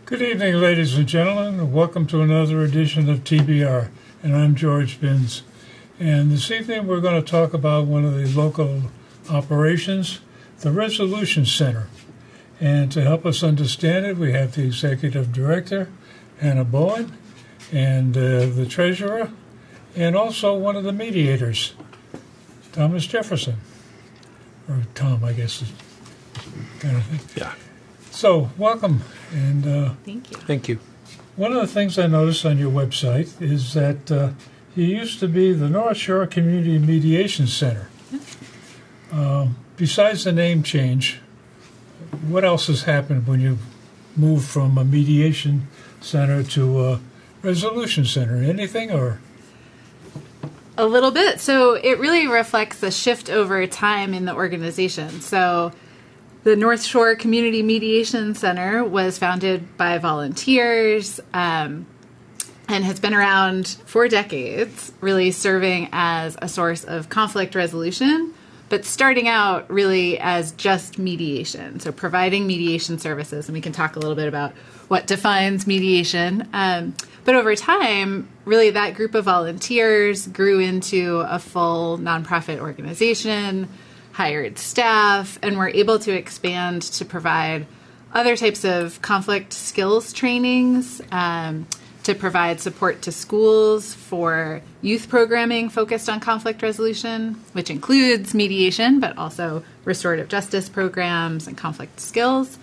Good evening, ladies and gentlemen, and welcome to another edition of TBR, and I'm George Binns. And this evening we're going to talk about one of the local operations, the Resolution Center. And to help us understand it, we have the Executive Director, Hannah Bowen, and the Treasurer, and also one of the mediators, Tom Jefferson. Or Tom, I guess, kind of thing. Yeah. So, welcome. And Thank you. Thank you. one of the things I noticed on your website is that you used to be the North Shore Community Mediation Center. Besides the name change, what else has happened when you moved from a mediation center to a resolution center? Anything, or? A little bit. So it really reflects a shift over time in the organization. So the North Shore Community Mediation Center was founded by volunteers and has been around for decades, really serving as a source of conflict resolution, but starting out really as just mediation. So providing mediation services, and we can talk a little bit about what defines mediation. But over time, really that group of volunteers grew into a full nonprofit organization, hired staff, and were able to expand to provide other types of conflict skills trainings, to provide support to schools for youth programming focused on conflict resolution, which includes mediation, but also restorative justice programs and conflict skills,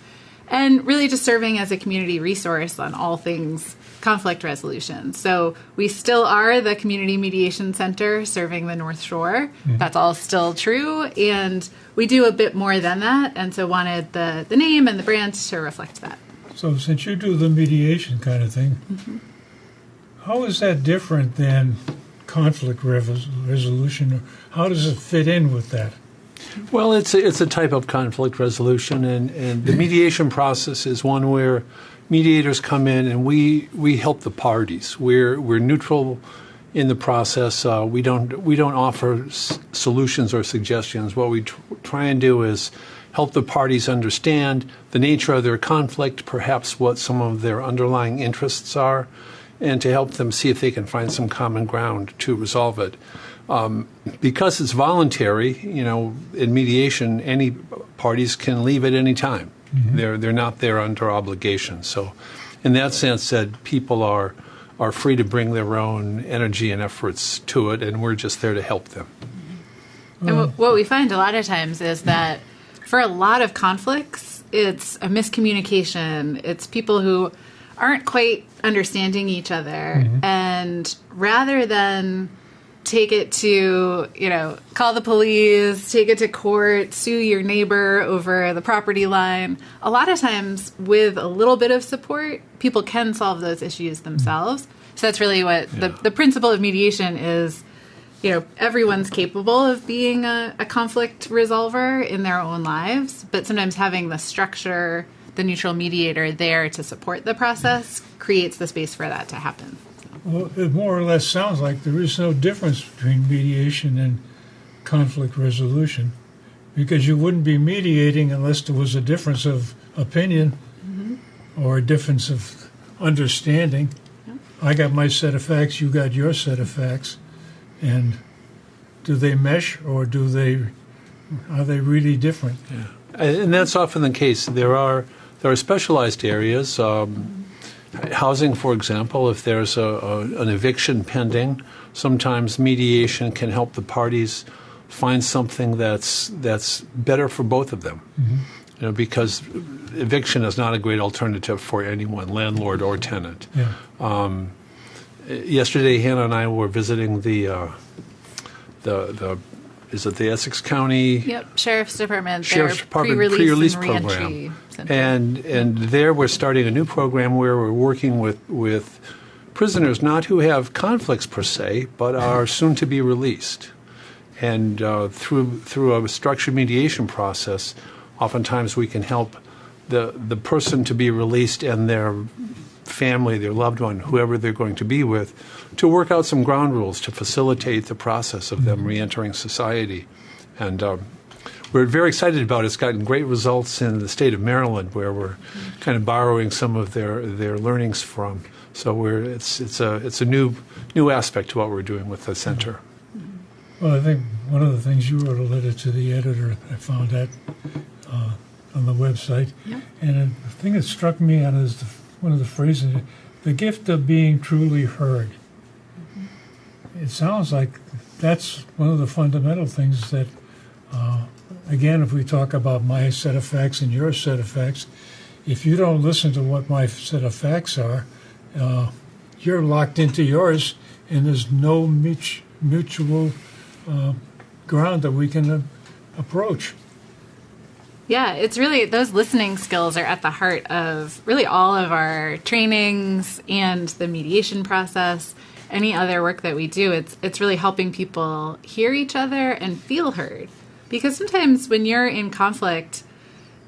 and really just serving as a community resource on all things conflict resolution. So we still are the Community Mediation Center serving the North Shore. Mm-hmm. That's all still true. And we do a bit more than that. And so wanted the name and the brand to reflect that. So since you do the mediation kind of thing, mm-hmm. how is that different than conflict resolution? How does it fit in with that? Well, it's a type of conflict resolution, and the mediation process is one where mediators come in and we help the parties. We're neutral in the process. We don't offer solutions or suggestions. What we try and do is help the parties understand the nature of their conflict, perhaps what some of their underlying interests are, and to help them see if they can find some common ground to resolve it. Because it's voluntary, in mediation, any parties can leave at any time. Mm-hmm. They're not there under obligation. So in that sense, that people are free to bring their own energy and efforts to it, and we're just there to help them. And what we find a lot of times is that for a lot of conflicts, it's a miscommunication. It's people who aren't quite understanding each other. Mm-hmm. And rather than take it to, call the police, take it to court, sue your neighbor over the property line, a lot of times with a little bit of support, people can solve those issues themselves. So that's really what the principle of mediation is. Everyone's capable of being a conflict resolver in their own lives, but sometimes having the structure, the neutral mediator there to support the process creates the space for that to happen. Well, it more or less sounds like there is no difference between mediation and conflict resolution, because you wouldn't be mediating unless there was a difference of opinion mm-hmm. or a difference of understanding. Yeah. I got my set of facts, you got your set of facts, and do they mesh or are they really different? Yeah. And that's often the case. There are specialized areas. Housing, for example, if there's an eviction pending, sometimes mediation can help the parties find something that's better for both of them. Mm-hmm. Because eviction is not a great alternative for anyone, landlord or tenant. Yeah. Yesterday, Hannah and I were visiting the Essex County? Yep, Sheriff's Department. Sheriff's Department pre-release program. And there we're starting a new program where we're working with prisoners not who have conflicts per se, but are soon to be released. And through a structured mediation process, oftentimes we can help the person to be released and their family, their loved one, whoever they're going to be with, to work out some ground rules to facilitate the process of them reentering society. And we're very excited about. It's gotten great results in the state of Maryland, where we're kind of borrowing some of their learnings from. So it's a new aspect to what we're doing with the center. Well, I think one of the things you wrote a letter to the editor, I found that on the website. Yeah. And the thing that struck me on is one of the phrases, the gift of being truly heard. It sounds like that's one of the fundamental things that, again, if we talk about my set of facts and your set of facts, if you don't listen to what my set of facts are, you're locked into yours, and there's no mutual ground that we can approach. Yeah, it's really, those listening skills are at the heart of really all of our trainings and the mediation process, any other work that we do. It's really helping people hear each other and feel heard. Because sometimes when you're in conflict,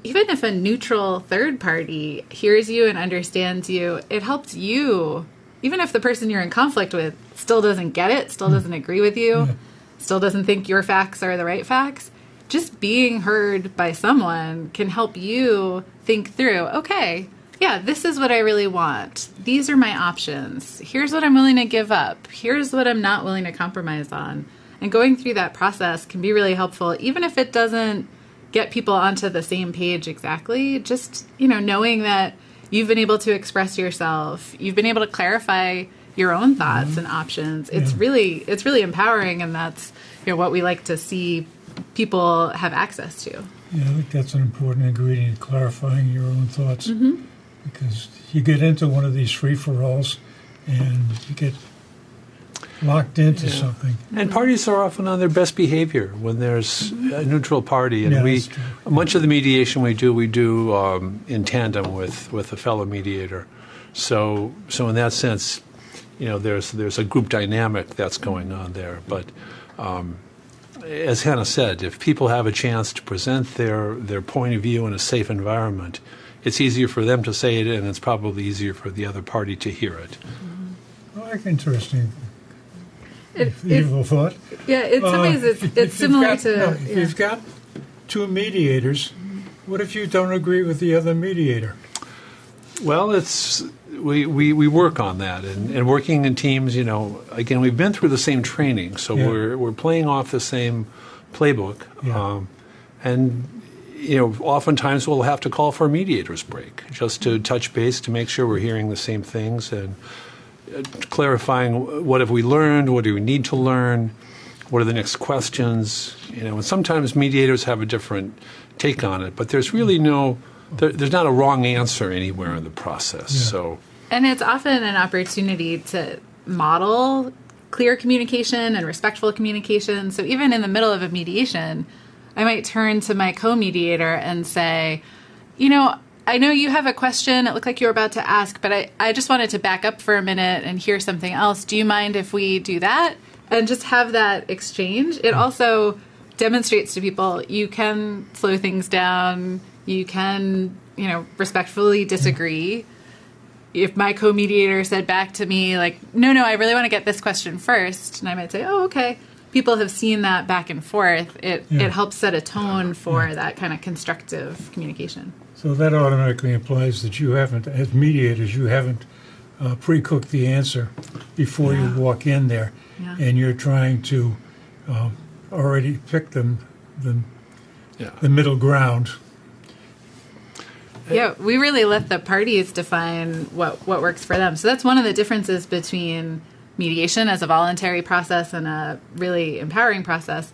even if a neutral third party hears you and understands you, it helps you, even if the person you're in conflict with still doesn't get it, still doesn't agree with you, still doesn't think your facts are the right facts. Just being heard by someone can help you think through, okay, yeah, this is what I really want. These are my options. Here's what I'm willing to give up. Here's what I'm not willing to compromise on. And going through that process can be really helpful, even if it doesn't get people onto the same page exactly. Just, knowing that you've been able to express yourself, you've been able to clarify your own thoughts and options. It's really empowering, and that's what we like to see people have access to. Yeah, I think that's an important ingredient, clarifying your own thoughts. Because you get into one of these free-for-alls and you get locked into something. And parties are often on their best behavior when there's a neutral party. And much of the mediation we do in tandem with a fellow mediator. So in that sense, there's a group dynamic that's going on there. But as Hannah said, if people have a chance to present their point of view in a safe environment, it's easier for them to say it, and it's probably easier for the other party to hear it. Well, that's interesting. Evil thought. Yeah, in some ways it's similar to... If you've got two mediators, what if you don't agree with the other mediator? Well, we work on that, and working in teams, again, we've been through the same training, so we're playing off the same playbook. And oftentimes we'll have to call for a mediator's break just to touch base to make sure we're hearing the same things and clarifying what have we learned, what do we need to learn, what are the next questions. And sometimes mediators have a different take on it, but there's really there's not a wrong answer anywhere in the process. And it's often an opportunity to model clear communication and respectful communication. So even in the middle of a mediation, I might turn to my co-mediator and say, I know you have a question. It looked like you were about to ask, but I just wanted to back up for a minute and hear something else. Do you mind if we do that? And just have that exchange. It also demonstrates to people you can slow things down. You can, respectfully disagree. If my co-mediator said back to me, like, no, I really want to get this question first, and I might say, oh, okay. People have seen that back and forth. It helps set a tone for that kind of constructive communication. So that automatically implies that you haven't, as mediators, pre-cooked the answer before you walk in there, and you're trying to already pick the middle ground. Yeah, we really let the parties define what works for them. So that's one of the differences between mediation as a voluntary process and a really empowering process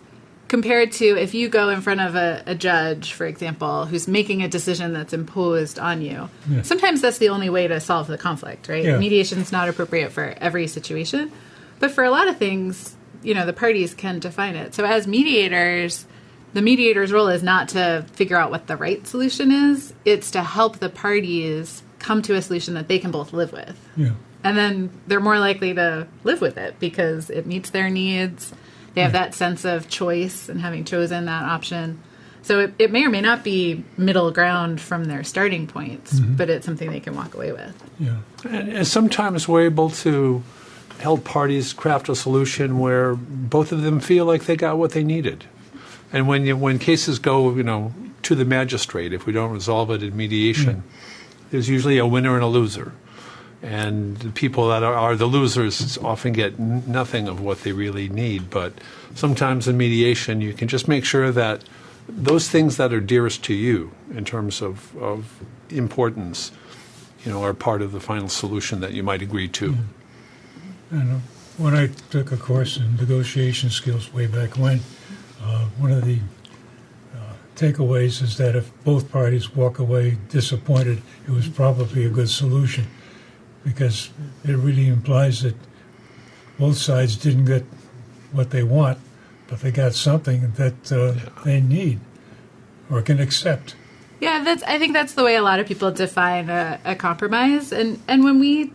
compared to if you go in front of a judge, for example, who's making a decision that's imposed on you. Yeah. Sometimes that's the only way to solve the conflict, right? Yeah. Mediation is not appropriate for every situation. But for a lot of things, the parties can define it. So as mediators, the mediator's role is not to figure out what the right solution is. It's to help the parties come to a solution that they can both live with. Yeah. And then they're more likely to live with it because it meets their needs. They have that sense of choice and having chosen that option. So it may or may not be middle ground from their starting points, but it's something they can walk away with. Yeah. And sometimes we're able to help parties craft a solution where both of them feel like they got what they needed. And when cases go, to the magistrate, if we don't resolve it in mediation, there's usually a winner and a loser. And the people that are the losers often get nothing of what they really need. But sometimes in mediation, you can just make sure that those things that are dearest to you in terms of importance, are part of the final solution that you might agree to. And when I took a course in negotiation skills way back when, one of the takeaways is that if both parties walk away disappointed, it was probably a good solution, because it really implies that both sides didn't get what they want, but they got something that they need or can accept. Yeah, I think that's the way a lot of people define a compromise. And when we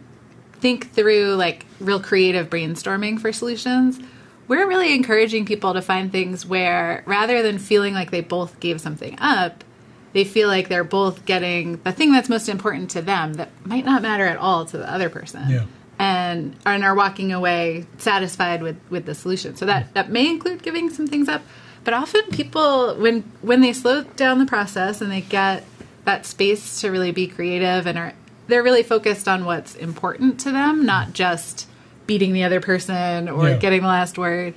think through like real creative brainstorming for solutions, we're really encouraging people to find things where rather than feeling like they both gave something up, they feel like they're both getting the thing that's most important to them that might not matter at all to the other person. Yeah. And are walking away satisfied with the solution. So that may include giving some things up. But often people, when they slow down the process and they get that space to really be creative and they're really focused on what's important to them, not just beating the other person or getting the last word.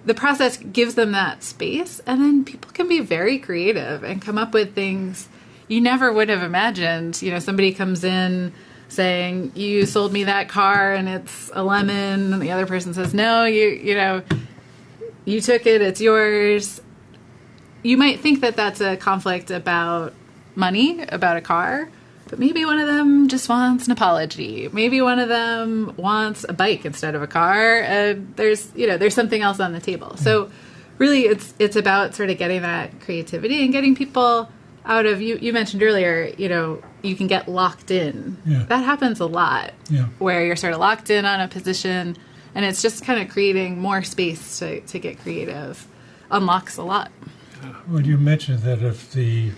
The process gives them that space, and then people can be very creative and come up with things you never would have imagined. Somebody comes in saying, you sold me that car and it's a lemon, and the other person says, no, you took it, it's yours. You might think that that's a conflict about money, about a car, but maybe one of them just wants an apology. Maybe one of them wants a bike instead of a car. There's something else on the table. So really it's about sort of getting that creativity and getting people out of, you mentioned earlier, you can get locked in. Yeah. That happens a lot, where you're sort of locked in on a position, and it's just kind of creating more space to get creative. Unlocks a lot. Well, you mentioned that if the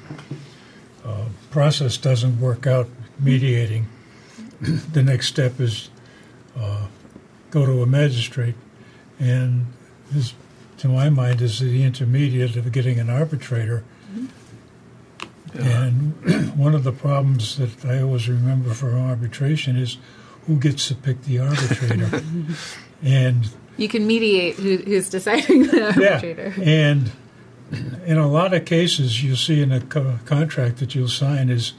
process doesn't work out mediating, the next step is go to a magistrate. And this, to my mind, is the intermediate of getting an arbitrator. And one of the problems that I always remember for arbitration is who gets to pick the arbitrator. And you can mediate who's deciding the arbitrator. Yeah, and in a lot of cases, you'll see in a contract that you'll sign is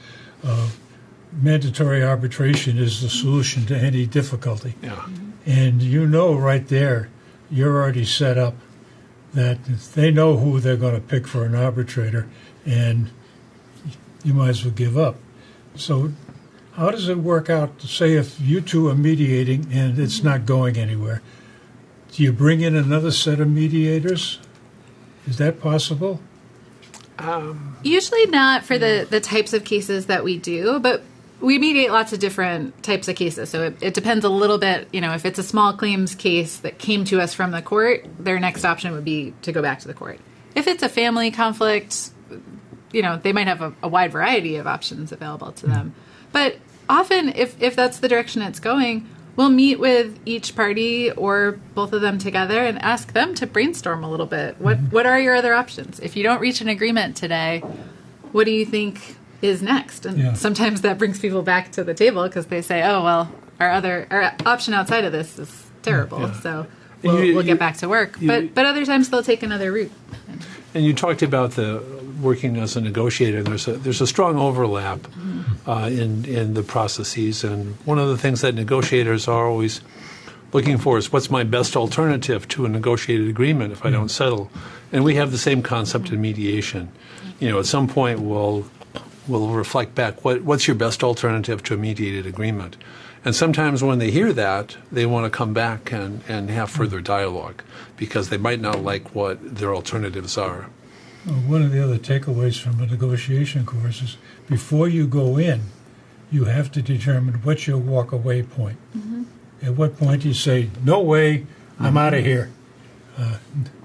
mandatory arbitration is the solution to any difficulty. Yeah. And right there, you're already set up that they know who they're going to pick for an arbitrator, and you might as well give up. So how does it work out, say, if you two are mediating and it's not going anywhere? Do you bring in another set of mediators? Is that possible? Usually not for the types of cases that we do, but we mediate lots of different types of cases. So it depends a little bit. If it's a small claims case that came to us from the court, their next option would be to go back to the court. If it's a family conflict, they might have a wide variety of options available to them. But often, if that's the direction it's going, we'll meet with each party or both of them together and ask them to brainstorm a little bit. What are your other options? If you don't reach an agreement today, what do you think is next? And sometimes that brings people back to the table because they say, oh, well, our option outside of this is terrible. So we'll get back to work. But other times they'll take another route. And you talked about the working as a negotiator. There's a strong overlap in the processes, and one of the things that negotiators are always looking for is what's my best alternative to a negotiated agreement if I don't settle. And we have the same concept in mediation. At some point we'll reflect back what's your best alternative to a mediated agreement. And sometimes when they hear that, they want to come back and have further dialogue because they might not like what their alternatives are. Well, one of the other takeaways from a negotiation course is before you go in, you have to determine what's your walk-away point. At what point do you say, no way, I'm out of here.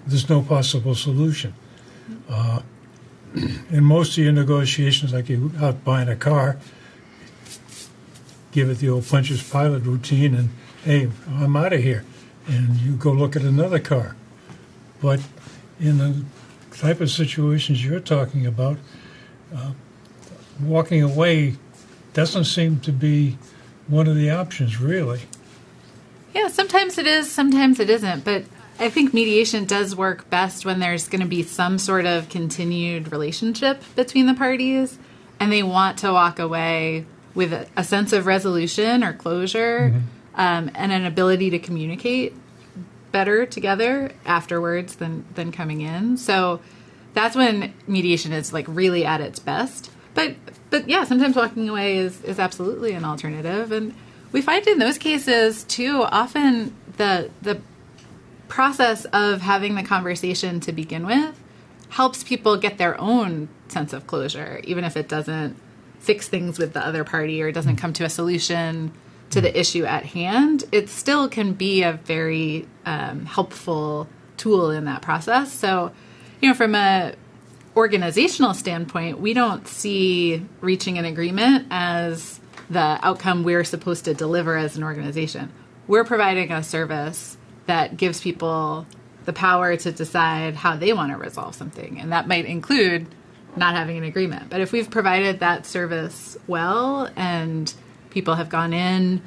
There's no possible solution. In most of your negotiations, like you out buying a car, give it the old puncher's pilot routine and, hey, I'm out of here. And you go look at another car. But in a type of situations you're talking about, walking away doesn't seem to be one of the options, really. Yeah, sometimes it is, sometimes it isn't. But I think mediation does work best when there's going to be some sort of continued relationship between the parties, and they want to walk away with a sense of resolution or closure, and an ability to communicate better together afterwards than coming in. So that's when mediation is like really at its best. But yeah, sometimes walking away is absolutely an alternative. And we find in those cases too, often the process of having the conversation to begin with helps people get their own sense of closure, even if it doesn't fix things with the other party or doesn't come to a solution to the issue at hand. It still can be a very helpful tool in that process. So, from a organizational standpoint, we don't see reaching an agreement as the outcome we're supposed to deliver as an organization. We're providing a service that gives people the power to decide how they want to resolve something. And that might include not having an agreement. But if we've provided that service well and people have gone in,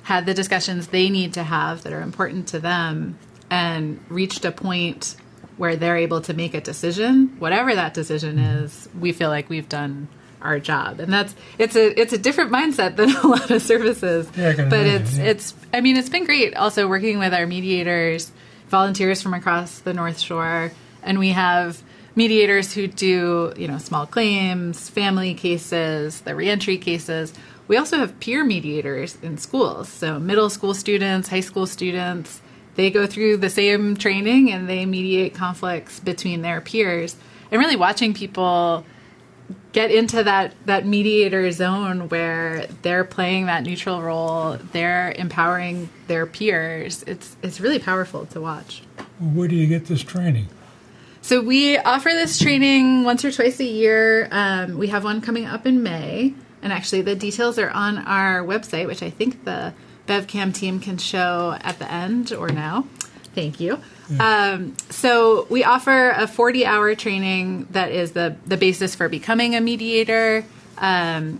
had the discussions they need to have that are important to them, and reached a point where they're able to make a decision, whatever that decision is, we feel like we've done our job. And it's a different mindset than a lot of services. Yeah, I can imagine, it's been great also working with our mediators, volunteers from across the North Shore, and we have mediators who do, small claims, family cases, the reentry cases. We also have peer mediators in schools. So middle school students, high school students, they go through the same training and they mediate conflicts between their peers. And really watching people get into that mediator zone where they're playing that neutral role, they're empowering their peers. It's really powerful to watch. Well, where do you get this training? So we offer this training once or twice a year. We have one coming up in May. And actually, the details are on our website, which I think the BevCam team can show at the end or now. Thank you. Yeah. So we offer a 40-hour training that is the basis for becoming a mediator. And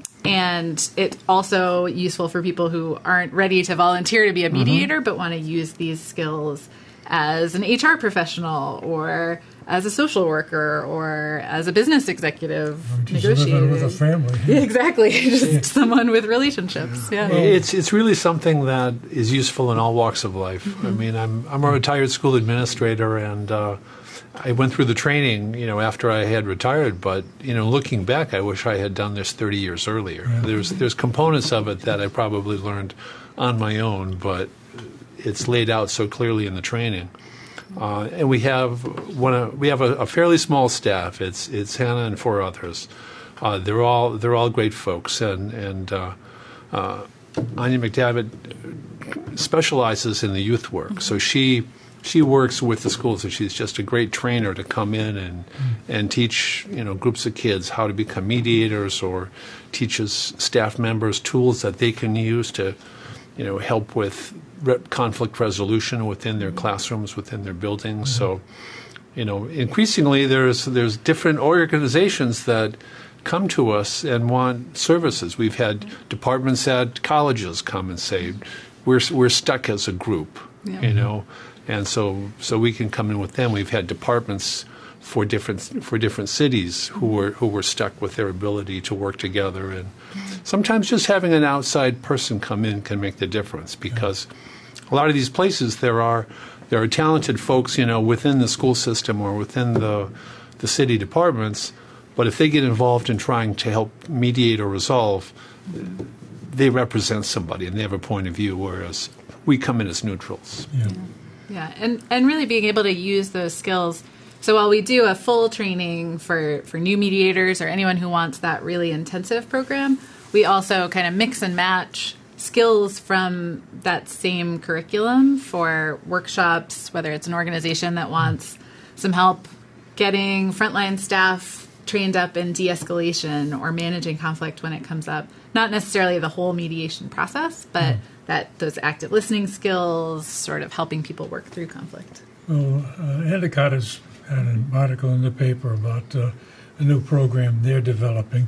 it's also useful for people who aren't ready to volunteer to be a mediator, but want to use these skills as an HR professional or as a social worker or as a business executive, negotiating with a family. Yeah, exactly, just someone with relationships. Yeah, it's really something that is useful in all walks of life. I mean, I'm a retired school administrator, and I went through the training, after I had retired. But looking back, I wish I had done this 30 years earlier. Yeah. There's components of it that I probably learned on my own, but it's laid out so clearly in the training. And we have a fairly small staff. It's Hannah and 4 others. They're all great folks, and Anya McDavitt specializes in the youth work. So she works with the schools, and she's just a great trainer to come in and teach groups of kids how to become mediators, or teaches staff members tools that they can use to help with conflict resolution within their classrooms, within their buildings. So, increasingly there's different organizations that come to us and want services. We've had departments at colleges come and say, we're stuck as a group, and so we can come in with them. We've had departments for different cities who were stuck with their ability to work together, and sometimes just having an outside person come in can make the difference, because a lot of these places there are talented folks within the school system or within the city departments, but if they get involved in trying to help mediate or resolve, they represent somebody and they have a point of view, whereas we come in as neutrals. Yeah, and really being able to use those skills. So while we do a full training for new mediators or anyone who wants that really intensive program, we also kind of mix and match skills from that same curriculum for workshops, whether it's an organization that wants some help getting frontline staff trained up in de-escalation or managing conflict when it comes up. Not necessarily the whole mediation process, but those active listening skills, sort of helping people work through conflict. Well, Endicott has had an article in the paper about a new program they're developing.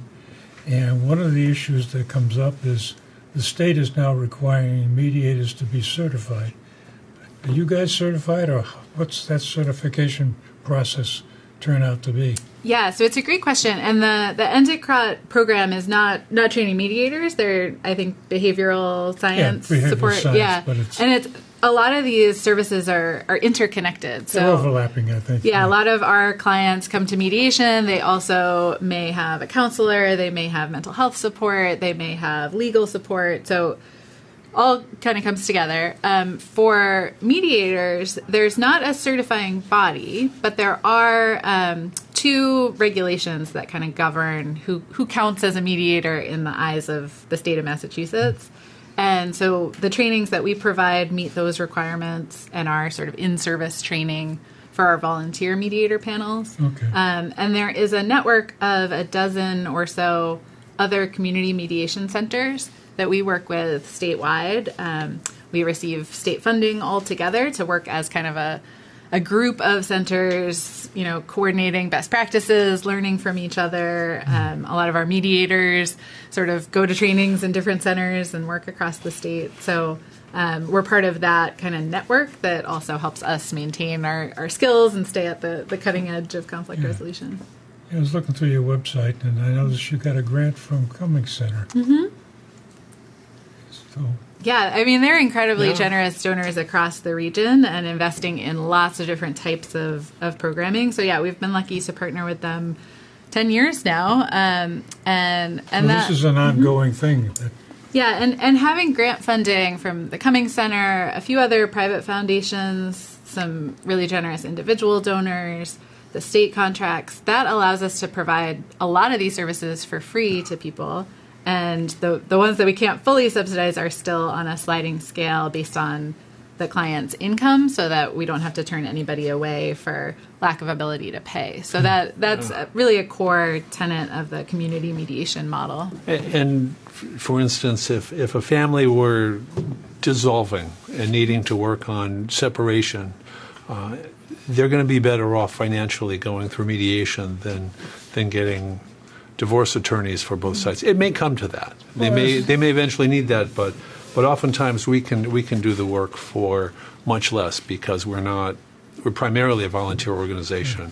And one of the issues that comes up is the state is now requiring mediators to be certified. Are you guys certified, or what's that certification process turn out to be? Yeah, so it's a great question. And the NTICROT program is not training mediators. They're, I think, behavioral science support. Science, but it's a lot of these services are interconnected. So they're overlapping, I think. Yeah, a lot of our clients come to mediation. They also may have a counselor. They may have mental health support. They may have legal support. So all kind of comes together. For mediators, there's not a certifying body, but there are two regulations that kind of govern who counts as a mediator in the eyes of the state of Massachusetts. And so the trainings that we provide meet those requirements and are sort of in-service training for our volunteer mediator panels. Okay. And there is a network of a dozen or so other community mediation centers that we work with statewide. We receive state funding altogether to work as kind of a group of centers, coordinating best practices, learning from each other. A lot of our mediators sort of go to trainings in different centers and work across the state. So we're part of that kind of network that also helps us maintain our skills and stay at the cutting edge of conflict resolution. I was looking through your website, and I noticed you got a grant from Cummings Center. Mm-hmm. So, yeah, I mean, they're incredibly generous donors across the region and investing in lots of different types of programming. So, yeah, we've been lucky to partner with them 10 years now. And this is an ongoing thing. Yeah, and having grant funding from the Cummings Center, a few other private foundations, some really generous individual donors, the state contracts, that allows us to provide a lot of these services for free to people. And the ones that we can't fully subsidize are still on a sliding scale based on the client's income, so that we don't have to turn anybody away for lack of ability to pay. So that's really a core tenet of the community mediation model. And for instance, if a family were dissolving and needing to work on separation, they're going to be better off financially going through mediation than getting divorce attorneys for both sides. It may come to that. They may eventually need that, but oftentimes we can do the work for much less because we're primarily a volunteer organization.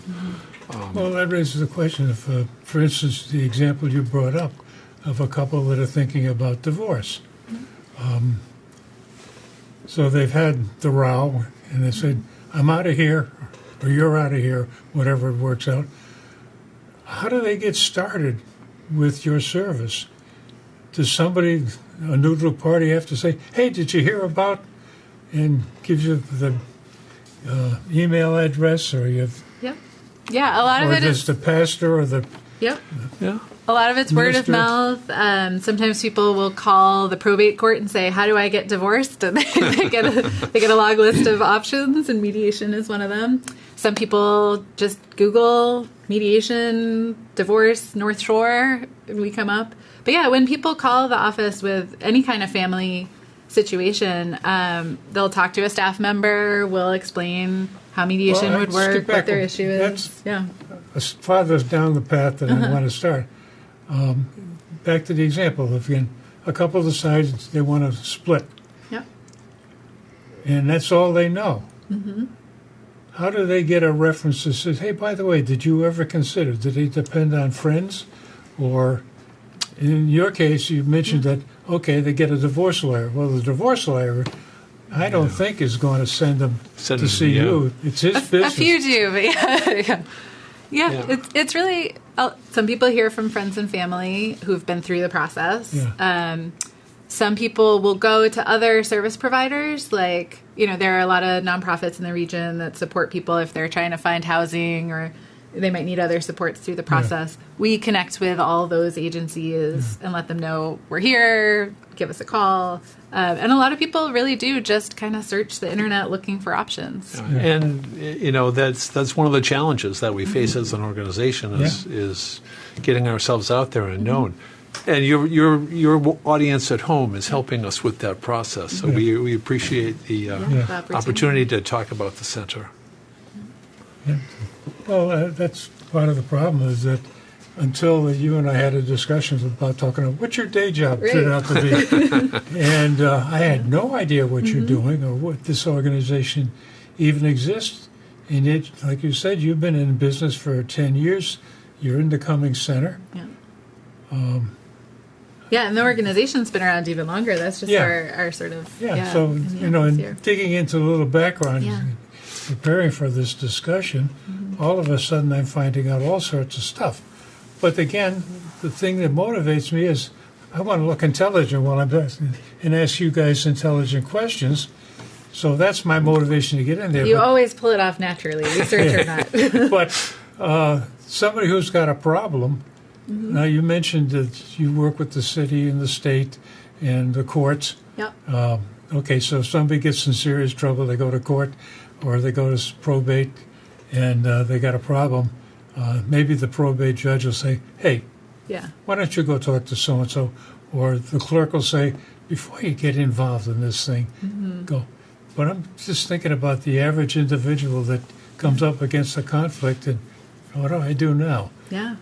Well, that raises the question of, for instance, the example you brought up of a couple that are thinking about divorce. So they've had the row, and they said, "I'm out of here," or "You're out of here," whatever it works out. How do they get started with your service? Does somebody, a neutral party, have to say, "Hey, did you hear about?" and give you the email address, or you have, yeah, a lot of it is the pastor or the a lot of it's word of mouth. Sometimes people will call the probate court and say, "How do I get divorced?" And they get a long list of options, and mediation is one of them. Some people just Google mediation, divorce, North Shore, and we come up. But yeah, when people call the office with any kind of family situation, they'll talk to a staff member, we'll explain how mediation would work, what their issue is. As farther down the path that I want to start. Back to the example, again, a couple decides they want to split. Yep. And that's all they know. Mm-hmm. How do they get a reference that says, "Hey, by the way, did you ever consider?" Do they depend on friends? Or in your case, you mentioned that, okay, they get a divorce lawyer. Well, the divorce lawyer, I don't think is going to send them to see you. It's his business. A few do, but yeah. It's really, some people hear from friends and family who've been through the process. Yeah. Some people will go to other service providers, like, there are a lot of nonprofits in the region that support people if they're trying to find housing or they might need other supports through the process. Yeah. We connect with all those agencies and let them know we're here, give us a call. And a lot of people really do just kind of search the internet looking for options. Yeah. And, that's one of the challenges that we face as an organization is getting ourselves out there and known. And your audience at home is helping us with that process. So we appreciate the opportunity to talk about the center. Yeah. Well, that's part of the problem is that until you and I had a discussion about talking about what your day job turned out to be. And I had no idea what you're doing or what this organization even exists. And it, like you said, you've been in business for 10 years. You're in the Cummings Center. Yeah. Yeah, and the organization's been around even longer. That's just our sort of so and digging into a little background, preparing for this discussion, all of a sudden I'm finding out all sorts of stuff. But again, the thing that motivates me is I want to look intelligent while I'm asking and ask you guys intelligent questions. So that's my motivation to get in there. You always pull it off naturally, research or not. But somebody who's got a problem. Now, you mentioned that you work with the city and the state and the courts. Yep. Okay, so if somebody gets in serious trouble, they go to court or they go to probate and they got a problem. Maybe the probate judge will say, hey, why don't you go talk to so-and-so? Or the clerk will say, before you get involved in this thing, go. But I'm just thinking about the average individual that comes up against a conflict and what do I do now? Yeah.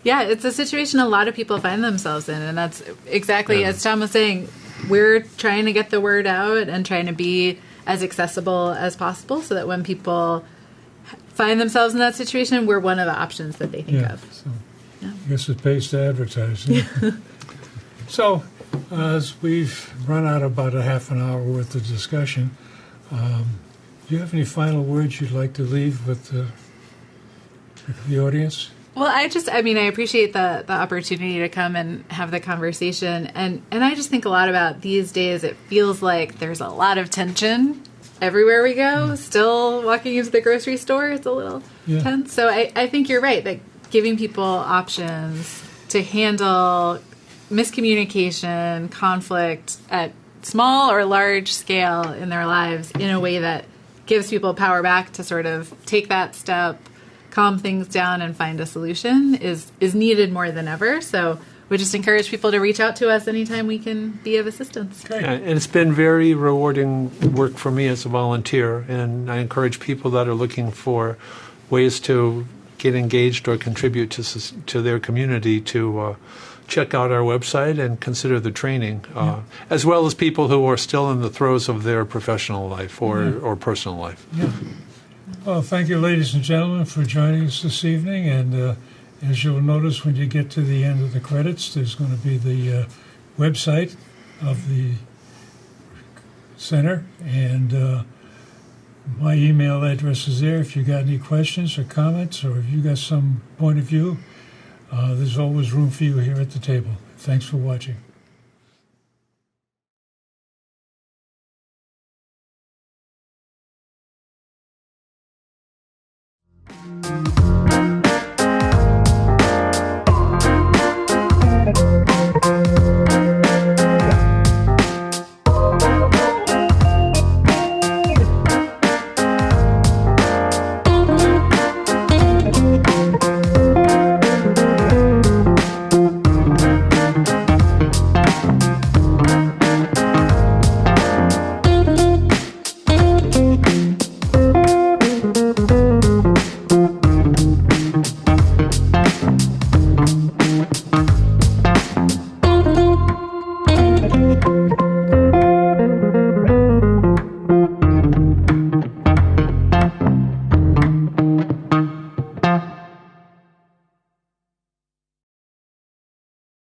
Yeah, it's a situation a lot of people find themselves in, and that's exactly as Tom was saying. We're trying to get the word out and trying to be as accessible as possible so that when people find themselves in that situation, we're one of the options that they think of. So I guess it pays to advertise. So as we've run out about a half an hour worth of discussion, do you have any final words you'd like to leave with the audience? Well, I appreciate the opportunity to come and have the conversation. And I just think a lot about these days, it feels like there's a lot of tension everywhere we go. Still walking into the grocery store, it's a little tense. So I think you're right, that giving people options to handle miscommunication, conflict at small or large scale in their lives in a way that gives people power back to sort of take that step, calm things down and find a solution is needed more than ever. So we just encourage people to reach out to us anytime we can be of assistance. Yeah, and it's been very rewarding work for me as a volunteer, and I encourage people that are looking for ways to get engaged or contribute to their community to check out our website and consider the training, as well as people who are still in the throes of their professional life or personal life. Yeah. Well, thank you, ladies and gentlemen, for joining us this evening. And as you'll notice when you get to the end of the credits, there's going to be the website of the center. And my email address is there. If you got any questions or comments, or if you got some point of view, there's always room for you here at the table. Thanks for watching.